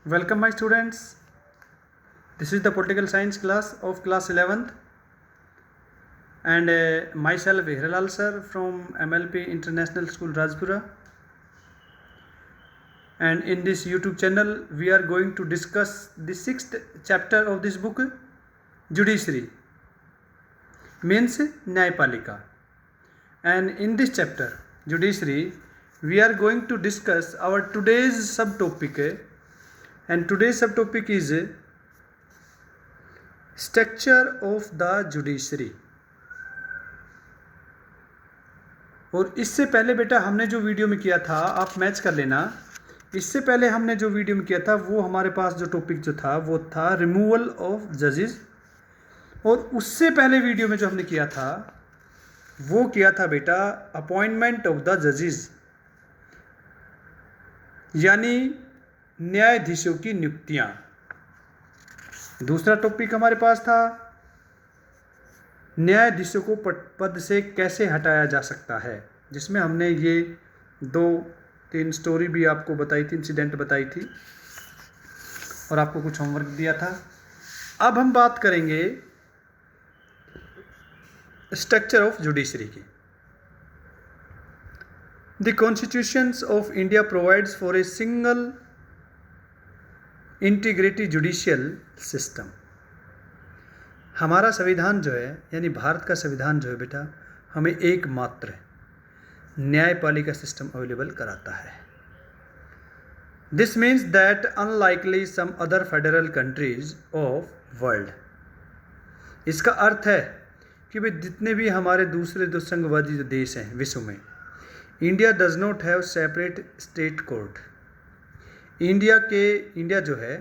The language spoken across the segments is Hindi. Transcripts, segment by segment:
Welcome my students. This is the political science class of class 11th and myself Hiralal sir from MLP International School Rajpura, and in this YouTube channel we are going to discuss the 6th chapter of this book, Judiciary means Nyayapalika. And in this chapter Judiciary we are going to discuss our today's subtopic, and today's subtopic is structure of the judiciary. और इससे पहले बेटा हमने जो वीडियो में किया था, आप मैच कर लेना, इससे पहले हमने जो वीडियो में किया था वो हमारे पास जो टॉपिक जो था वो था रिमूवल ऑफ जजेस, और उससे पहले वीडियो में जो हमने किया था वो किया था बेटा अपॉइंटमेंट ऑफ द जजेस, यानी न्यायाधीशों की नियुक्तियां। दूसरा टॉपिक हमारे पास था न्यायाधीशों को पद से कैसे हटाया जा सकता है, जिसमें हमने ये 2-3 स्टोरी भी आपको बताई थी, इंसिडेंट बताई थी और आपको कुछ होमवर्क दिया था। अब हम बात करेंगे स्ट्रक्चर ऑफ जुडिशरी की। The constitutions of India provides for a single integrated judicial system. हमारा संविधान जो है, यानी भारत का संविधान जो है बेटा, हमें एकमात्र न्यायपालिका सिस्टम अवेलेबल कराता है। This means that unlikely some other federal countries of world, इसका अर्थ है कि भाई जितने भी हमारे दूसरे दो संघवादी जो देश हैं विश्व में, India does not have separate state court. India जो है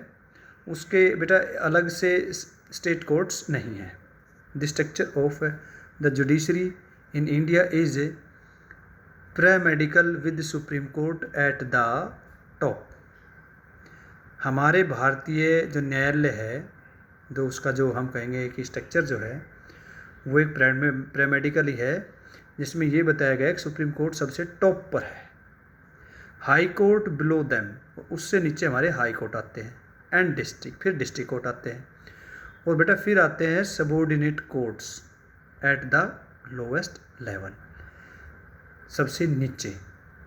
उसके बेटा अलग से स्टेट कोर्ट्स नहीं है। The structure of the judiciary in India is pre-medical with supreme court at the top. हमारे भारतीय जो न्यायालय है, जो उसका जो हम कहेंगे कि स्ट्रक्चर जो है वो एक प्री-मेडिकल ही है, जिसमें ये बताया गया है कि सुप्रीम कोर्ट सबसे टॉप पर है, हाई कोर्ट बिलो देम, उससे नीचे हमारे हाई कोर्ट आते हैं, एंड डिस्ट्रिक्ट, फिर डिस्ट्रिक्ट कोर्ट आते हैं, और बेटा फिर आते हैं subordinate courts at the lowest level, सबसे नीचे।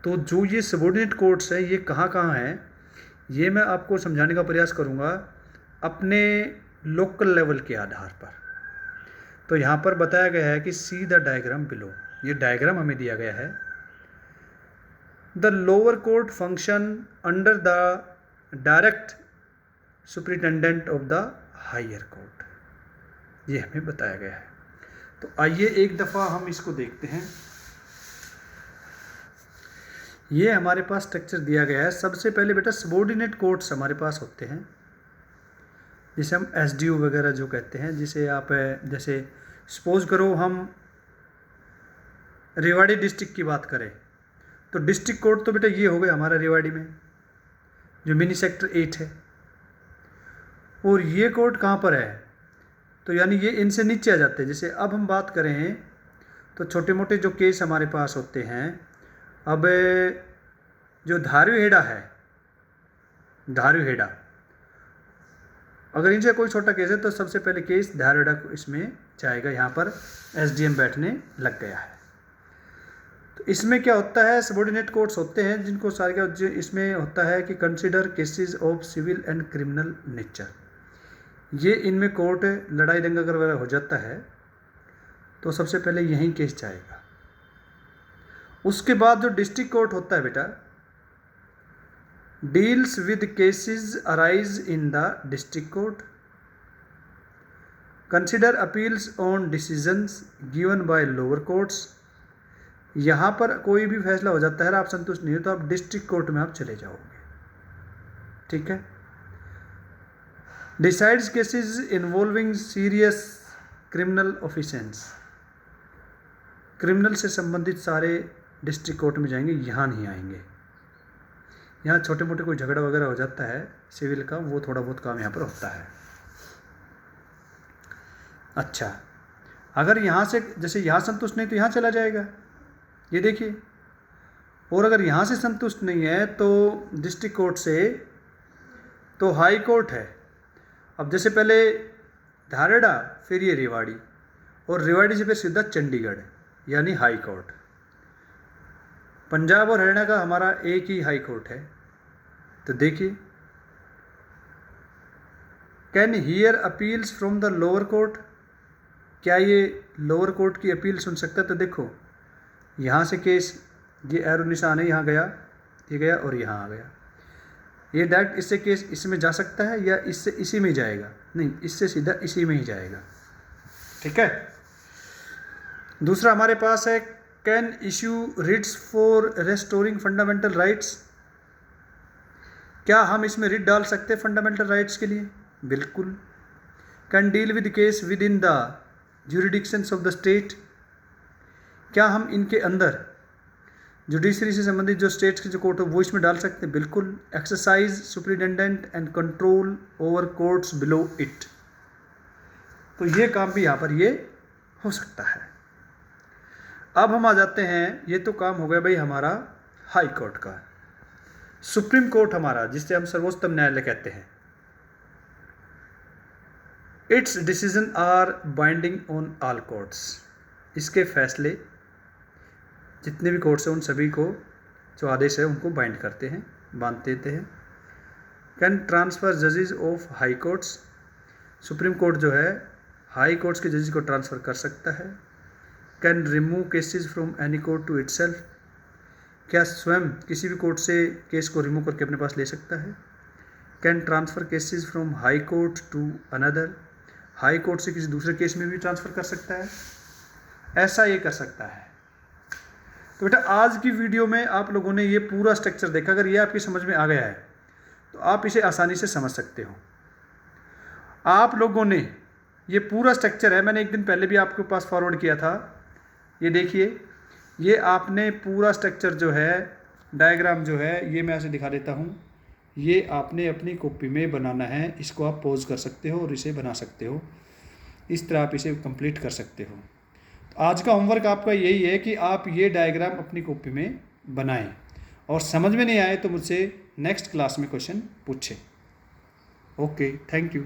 तो जो ये सबऑर्डिनेट कोर्ट्स हैं ये कहाँ कहाँ हैं, ये मैं आपको समझाने का प्रयास करूँगा अपने लोकल लेवल के आधार पर। तो यहाँ पर बताया गया है कि सी द डायग्राम बिलो, ये डायग्राम हमें दिया गया है। The lower court function under the direct superintendent of the higher court, ये हमें बताया गया है। तो आइए एक दफ़ा हम इसको देखते हैं। ये हमारे पास स्ट्रक्चर दिया गया है। सबसे पहले बेटा सबऑर्डिनेट कोर्ट्स हमारे पास होते हैं, जिसे हम एसडीओ वगैरह जो कहते हैं, जिसे आप जैसे सपोज करो हम रेवाड़ी डिस्ट्रिक्ट की बात करें तो डिस्ट्रिक्ट कोर्ट तो बेटा ये हो गया हमारा रेवाड़ी में, जो मिनी सेक्टर 8 है। और ये कोर्ट कहाँ पर है, तो यानी ये इनसे नीचे आ जाते हैं। जैसे अब हम बात करें तो छोटे मोटे जो केस हमारे पास होते हैं, अब जो धारूहेड़ा है, धारूहेड़ा, अगर इनसे कोई छोटा केस है तो सबसे पहले केस धारूहेड़ा को इसमें जाएगा, यहाँ पर एसडीएम बैठने लग गया है। तो इसमें क्या होता है, सबऑर्डिनेट कोर्ट्स होते हैं जिनको सारे इसमें होता है कि consider cases of civil and criminal nature. ये इनमें कोर्ट लड़ाई दंगा वगैरह हो जाता है तो सबसे पहले यहीं केस जाएगा। उसके बाद जो डिस्ट्रिक्ट कोर्ट होता है बेटा, deals with cases arise in the district court, consider appeals on decisions given by lower courts. यहाँ पर कोई भी फैसला हो जाता है, आप संतुष्ट नहीं हो तो आप डिस्ट्रिक्ट कोर्ट में आप चले जाओगे, ठीक है। Decides cases involving serious criminal offences, criminal से संबंधित सारे डिस्ट्रिक्ट कोर्ट में जाएंगे, यहाँ नहीं आएंगे। यहाँ छोटे मोटे कोई झगड़ा वगैरह हो जाता है सिविल का, वो थोड़ा बहुत काम यहाँ पर होता है। अच्छा, अगर यहाँ से जैसे यहाँ संतुष्ट नहीं तो यहाँ चला जाएगा, ये देखिए। और अगर यहाँ से संतुष्ट नहीं है तो डिस्ट्रिक्ट कोर्ट से तो हाई कोर्ट है। अब जैसे पहले धारेड़ा, फिर ये रेवाड़ी, और रेवाड़ी से फिर सीधा चंडीगढ़, यानी हाई कोर्ट। पंजाब और हरियाणा का हमारा एक ही हाई कोर्ट है। तो देखिए, can hear appeals from the lower court, क्या ये लोअर कोर्ट की अपील सुन सकता है? तो देखो, यहाँ से केस, ये एरो निशान है, यहाँ गया, ये गया और यहाँ आ गया। ये डायरेक्ट इससे केस इसमें जा सकता है या इससे इसी में जाएगा? नहीं, इससे सीधा इसी में ही जाएगा। ठीक है। दूसरा हमारे पास है, can issue Ritz for restoring fundamental rights, क्या हम इसमें रिट डाल सकते हैं फंडामेंटल राइट्स के लिए? बिल्कुल। Can deal with case within the jurisdictions of the state, क्या हम इनके अंदर जुडिशरी से संबंधित जो स्टेट्स की जो कोर्ट हो वो इसमें डाल सकते हैं? बिल्कुल। Exercise superintendent and control over courts below it, तो ये काम भी यहाँ पर ये हो सकता है। अब हम आ जाते हैं, ये तो काम हो गया भाई हमारा हाई कोर्ट का। सुप्रीम कोर्ट हमारा, जिससे हम सर्वोच्चतम न्यायालय कहते हैं, it's decision are binding on all courts, इसके फैसले जितने भी कोर्ट्स हैं उन सभी को जो आदेश है उनको बाइंड करते हैं, बांध देते हैं। कैन ट्रांसफ़र जजेस of high courts, supreme court जो है हाई कोर्ट्स के जजेस को ट्रांसफ़र कर सकता है। Can remove cases from any court to itself, क्या स्वयं किसी भी कोर्ट से केस को रिमूव करके अपने पास ले सकता है। Can transfer cases from high court to another, high court से किसी दूसरे केस में भी ट्रांसफ़र कर सकता है, ऐसा ये कर सकता है। तो बेटा आज की वीडियो में आप लोगों ने ये पूरा स्ट्रक्चर देखा, अगर ये आपकी समझ में आ गया है तो आप इसे आसानी से समझ सकते हो। आप लोगों ने ये पूरा स्ट्रक्चर है, मैंने एक दिन पहले भी आपके पास फॉरवर्ड किया था, ये देखिए, ये आपने पूरा स्ट्रक्चर जो है, डायग्राम जो है, ये मैं ऐसे दिखा देता हूँ, ये आपने अपनी कॉपी में बनाना है। इसको आप पॉज कर सकते हो और इसे बना सकते हो, इस तरह आप इसे कंप्लीट कर सकते हो। तो आज का होमवर्क आपका यही है कि आप ये डायग्राम अपनी कॉपी में बनाएं, और समझ में नहीं आए तो मुझसे नेक्स्ट क्लास में क्वेश्चन पूछें। Okay, thank you.